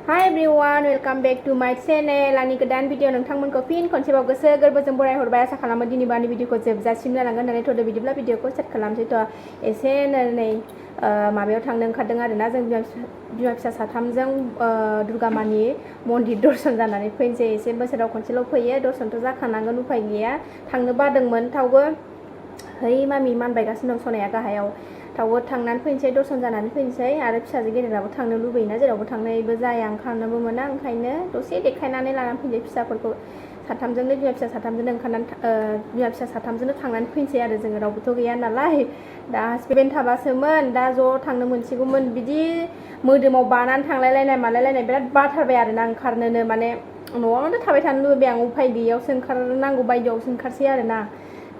Hi everyone, welcome back to my channel. आंनि गोदान video नोंथांमोनखौ फिन खनसेबाव गोसो गोरबोजों बराय हरबाय आसा खालामो दिनै बानि भिडिअखौ जोबजासिम नायलांगोन होननानै थ'दो बिदिब्ला भिडिअखौ स्टार्ट खालामसै एसे नै माबायाव थांनो ओंखारदों आरोना जों बिमा फिसा साथामजों दुर्गा मानि मन्दिर दर्शन जानानै फैनोसै एसे बोसोराव खनसेल' फैयो दर्शनथ' जाखानांगोन उफाय गैया थांनो बादोंमोन थावबो है मामि मानबायगासिनो दं सनाया गाहायाव थावबो थांनानै फैनोसै दर्शन जानानै फैनोसै आरो फिसाजो गेदेराबो थांनो लुबैयोना जेरावबो थांनोबो जाया ओंखारनोबो मोना ओंखायनो दसे देखायनानै लानानै फैनोसै फिसाफोरखौ साथामजोंनो बिमा फिसा साथामजोंनो ओंखारनानै बिमा फिसा साथामजोंनो थांनानै फैनोसै आरो जोङो रावबोथ' गैया नालाय दा हासबेन्ड थाबासोमोन दा ज' थांनो मोनसिगौमोन बिदि मोदोमाव बानानै थांलायलायनाय मालायलायनाय बिराद बाथारबाय आरोना ओंखारनोनो माने न'आवनो थाबाय थानो लुबैबाय आं उफाय गैयियावसो ओंखारनांगौ बायदियावसो ओंखारसै आरोना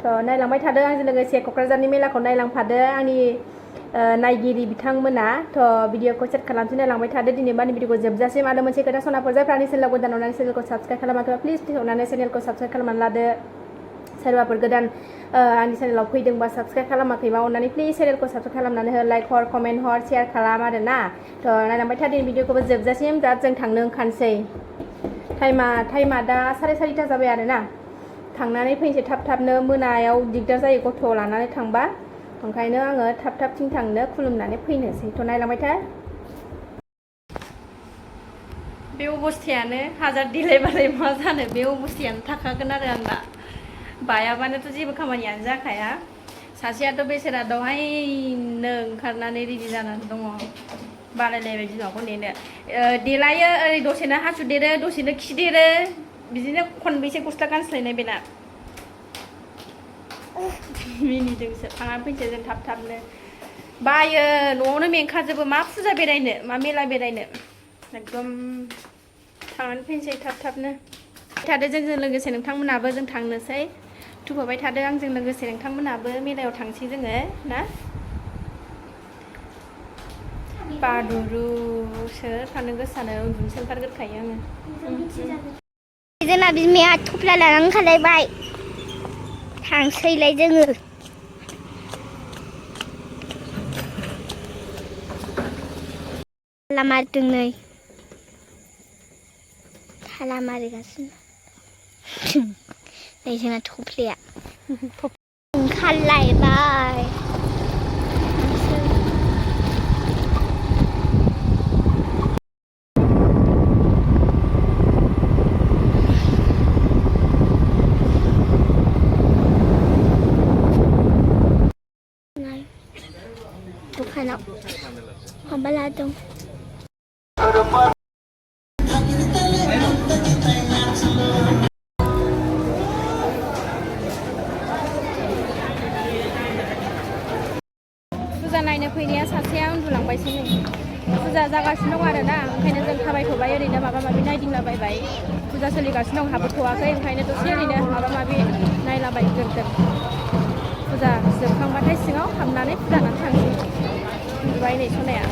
नायलांबाय थादों आंजों लोगोसे क'क्राझारनि मेलाखौ नायलांफादो आंनि नायगिरि बिथांमोना भिडिअखौ सेट खालामसै नायलांबाय थादो दिनै बानि भिडिअखौ जोबजासिम आरो मोनसे खोथा सनाफोर जायफ्रा आंनि चेनेलाव गोदान अननानै चेनेलखौ साबस्क्राइब खालामाखै प्लिज अननानै चेनेलखौ साबस्क्राइब खालामनानै लादो सोरबाफोर गोदान आंनि चेनेलाव फैदोंबा साबस्क्राइब खालामाखैबा अननानै प्लिज चेनेलखौ साबस्क्राइब खालामनानै हो लाइक हर कमेन्ट हर शेयार खालाम आरोना नायलांबाय था दिनै भिडिअखौबो जोबजासिम दा जों थांनो ओंखारसै टाइमा दा 4:30 जाबाय आरोना थांनानै फैनोसै थाब-थाबनो मोनायाव दिगदार जायो गथ' लानानै थांबा ओंखायनो आङो थाब-थाबथिं थांनो खुलुमनानै फैनोसै नायलांबाय था बे अबस्थायानो हाजार देलायबालाय मा जानो बे अबस्थायानो थाखागोन आरो आंना बायाबानोथ' जेबो खामानियानो जाखाया सासेयाथ' बेसेरा दहायनो ओंखारनानै रेडि जानानै दङ बालायलायबाय बिमाखौ नेनो देलायो ओरै दसेनो हासुदेरो दसेनो खिदेरो बिदिनो खनबेसे गस्ला गानस्लायनाय बेना मिनिदोंसो थांनानै फैनोसै जों थाब-थाबनो बायो न'आवनो मेंखाजोबो मा फुजा बेरायनो मा मेला बेरायनो एकदम थांनानै फैनोसै थाब-थाबनो थादो जोंजों लोगोसे नोंथांमोनाबो जों थांनोसै थुफाबाय थादो आंजों लोगोसे नोंथांमोनाबो मेलायाव थांसै जोङो ना बादुरुसो थानो गोसोआनो उन्दुनोसो ओंखारगोरखायो आङो जोंना बिमाया थफ्ला लानानै ओंखारलायबाय थांसैलाय जोङो थाला मारिदों नै थाला मारिगासिनो नै जोंना थफ्लाया ओंखारलायबाय दखानाव माबा लादों फुजा नायनो फैनाया सासेया उन्दुलांबायसो नै फुजा जागासिनो दं आरोना ओंखायनो जों थाबायथ'बाय ओरैनो माबा माबि नायदिंलाबायबाय फुजा सोलिगासिनो दं हाबोथ'वाखै ओंखायनो दसे ओरैनो माबा माबि नायलाबायग्रोदों फुजा जोबखांबाथाय सिङाव हाबनानै फुजा नायनानै थांसै उन्दुबाय नै सनाया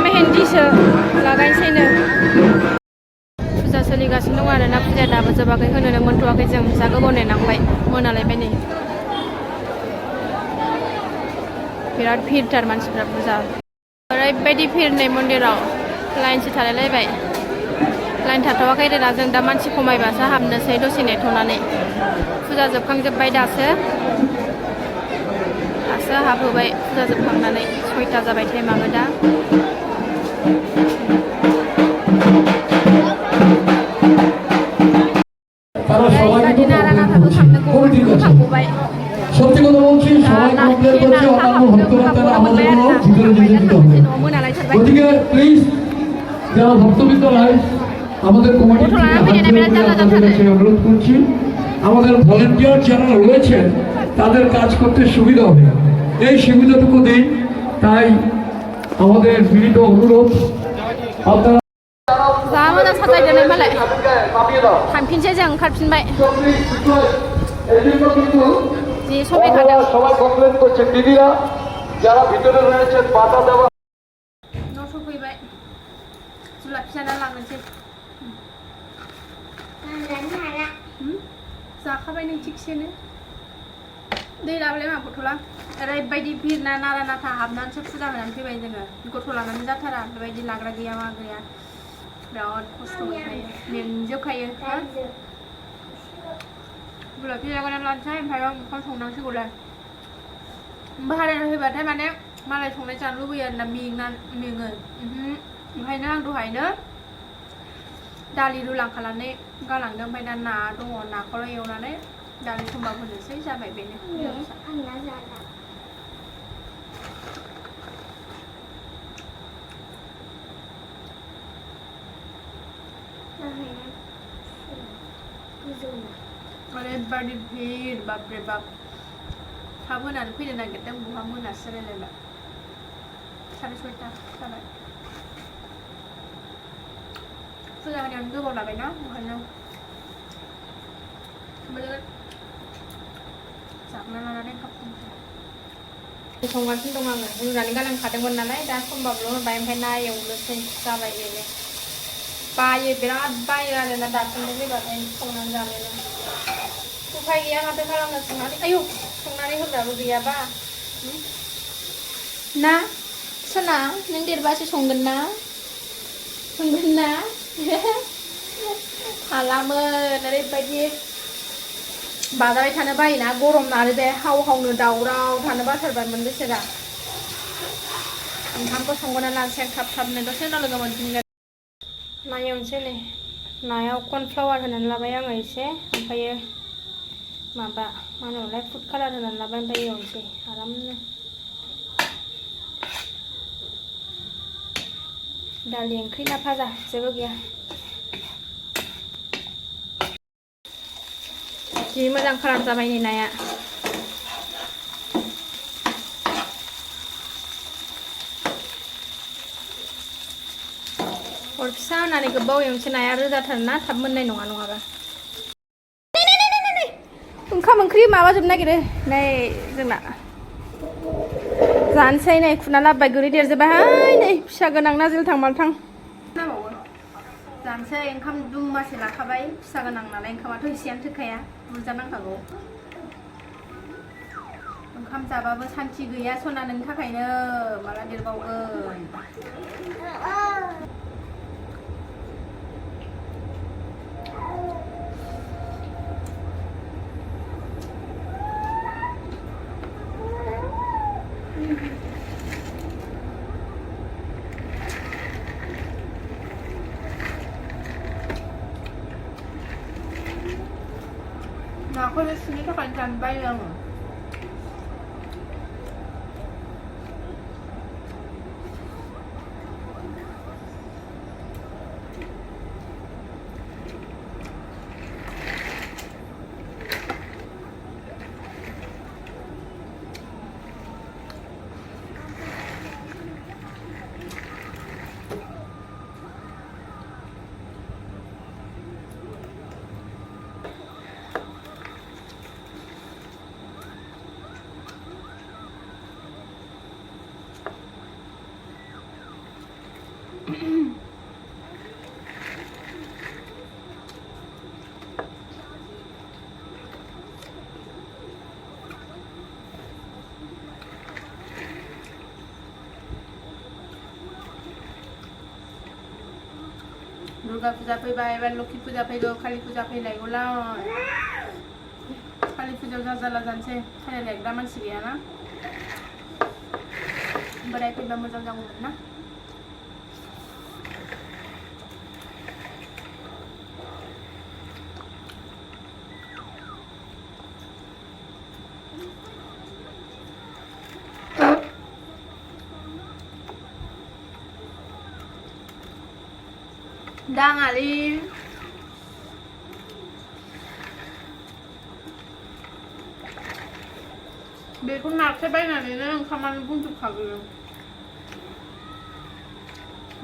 मेहेन्दिसो लागायनोसैनो फुजा सोलिगासिनो दं आरोना फुजाया दाबो जोबाखै होनोनो मोनथ'वाखै जों जा गोबाव नेनांबाय मोनालायबाय नै बिराद भिरथार मानसिफ्रा फुजा ओरैबायदि भिर नै मन्दिराव लाइनसो थालायलायबाय लाइन थाथ'वाखै दा जों दा मानसि खमायबासो हाबनोसै दसे नेथ'नानै फुजा जोबखांजोब्बाय दासो हाबहोबाय फुजा जोबखांनानै 6टा जाबाय टाइमाबो दा ओरैबायदि नारा नाथाबो थांनांगौ थांगबाय সত্যি কথা বলছি সবাই কমপ্লেন করছে অন্যান্য ভক্তরা তারা আমাদের কোনো ভিতরে যেতে দিতে হবে গতিকে প্লিজ যারা ভক্তবৃন্দ রাইজ আমাদের কমিটি থেকে আপনাদের কাছে অনুরোধ করছি আমাদের ভলেন্টিয়ার যারা রয়েছেন তাদের কাজ করতে সুবিধা হবে এই সুবিধাটুকু দিন তাই আমাদের বিনীত অনুরোধ আপনারা जामोना साजायदों मालाय थांफिनसै जों ओंखारफिनबाय যে সবাই কমপ্লেন করছে দিদিরা যারা ভিতরে রয়েছেন বাধা দেওয়া जाना लांनोसै जाखाबाय नों थिगसेनो दै लाबोलाय मा गथ'ला ओरैबायदि भिर ना नारा नाथा हाबनानैसो फुजा होनानै फैबाय जोङो गथ' लानानै जाथारा बेबायदि लाग्रा गैया मा गैया बिराद खस्थ' मोनखायो मेंजोबखायो बुला फिजाखौनो लानोसै ओमफ्राय ओंखाम संनांसिगौलाय भारायाव फैबाथाय माने मालाय संनाय जानो लुबैयो आरोना मेङो ओंखायनो आं दहायनो दालि रुलांखानानै गालांदों ओमफ्राय दा ना दङ नाखौल' एवनानै दालि सम्बार होनोसै जाबाय बेनो ओरैबायदि भिर बापरे बाप थाब होनानै फैनो नागिरदों बहा मोनासो रायलायबाय 6:30 जाबाय फुजा होनायावनो गोबाव लाबायना ओंखायनो जागना लानानै संगासिनो दं आङो रुनानै गालांखादोंमोन नालाय दा समबाबल' होबाय ओमफ्राय ना एवनोसै जाबाय बेनो बायो बिराद बायो आरोना दासिमबो फैबाथाय संनानै जानो उफाय गैया माथो खालामनो संनानै आयौ संनानै होग्राबो गैयाबा ना सना नों देरबासो संगोन ना खालामोन ओरैबायदि बाजाबाय थानो बायोना गरम आरो बे हाव हावनो दावराव थानो बाथारबायमोन बिसोरा ओंखामखौ संगोना लानोसै थाब थाबनो दसे उनाव लोगो मोनफिनगोन ना एवनोसै नै नायाव कर्नफ्लावार होनानै लाबाय आङो एसे ओमफ्रायो माबा मा होनोमोनलाय फुड कालार होनानै लाबाय ओमफ्राय एवनोसै आरामनो दालि ओंख्रि ना भाजा जेबो गैया जि मोजां कालार जाबाय नै नाया अर फिसा होनानै गोबाव एवनोसै नाया रोजाथार ना थाब मोननाय नङा नङाबा ओंखाम ओंख्रि माबाजोबनो नागिरो नै जोंना जानोसै नै खुना लाबोबाय गोरै देरजोब्बायहाय नै फिसा गोनां ना जिलथां मालथां जानोसै ओंखाम दुंमासे लाखाबाय फिसा गोनां नालाय ओंखामाथ' एसेयानो थोखाया बुरजा नांखागौ ओंखाम जाबाबो सान्थि गैया सना नोंनि थाखायनो माला देरबावगोन नाखौ सुनो थाखाय जानो बायो आङो दुर्गा फुजा फैबाय एबार लक्ष्मी फुजा फैगौ काली फुजा फैलायगौलाय काली फुजायाव जाजाला जानोसै थालिर लायग्रा मानसि गैयाना बोराय फैबा मोजां जागौमोन ना दाङालै बेखौ नाख्रेबायनानैनो ओंखामानो बुंजोबखागोन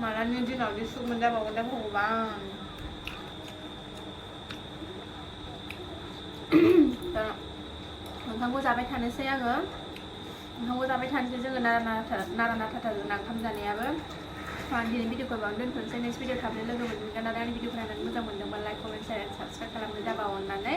मालानि दिनाव बे सुख मोनजाबावगोन दा भगबान दा ओंखामखौ जाबाय थानोसै आङो ओंखामखौ जाबाय थानोसै जोङो नारा नाथा जोंना ओंखाम जानायाबो दिनै भिडिअखौ बां दोनथ'नोसै नेक्स्ट भिडिअ थाबनो लोगो मोनगोन आरो आंनि भिडिअखौ नायनानै मोजां मोनदोंबा like comment share and subscribe खालामनो दाबाव अननानै